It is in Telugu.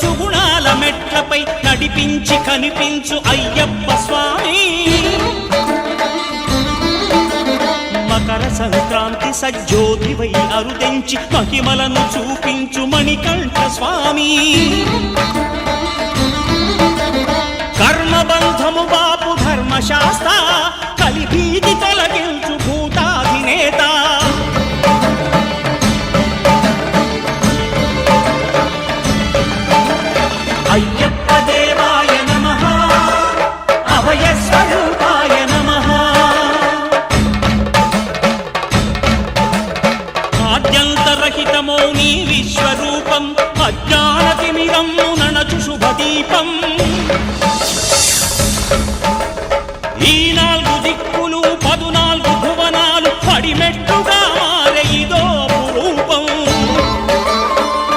సుగుణాల మెట్లపై నడిపించి కనిపించు అయ్యప్ప స్వామి. మకర సంక్రాంతి సజ్జోతివై అరుదెంచి మహిమలను చూపించు మణికంఠ స్వామి. కర్మబంధము బాపు ధర్మశాస్త్ర కలిభీతి తొలగించు భూతాధినేత. అయ్యప్ప దేవాయ నమః, అభయ స్వరూపాయ నమః. ఆద్యంతరహితమో నీ విశ్వరూపం, అజ్ఞానతిమిరము నణచు శుభదీపం.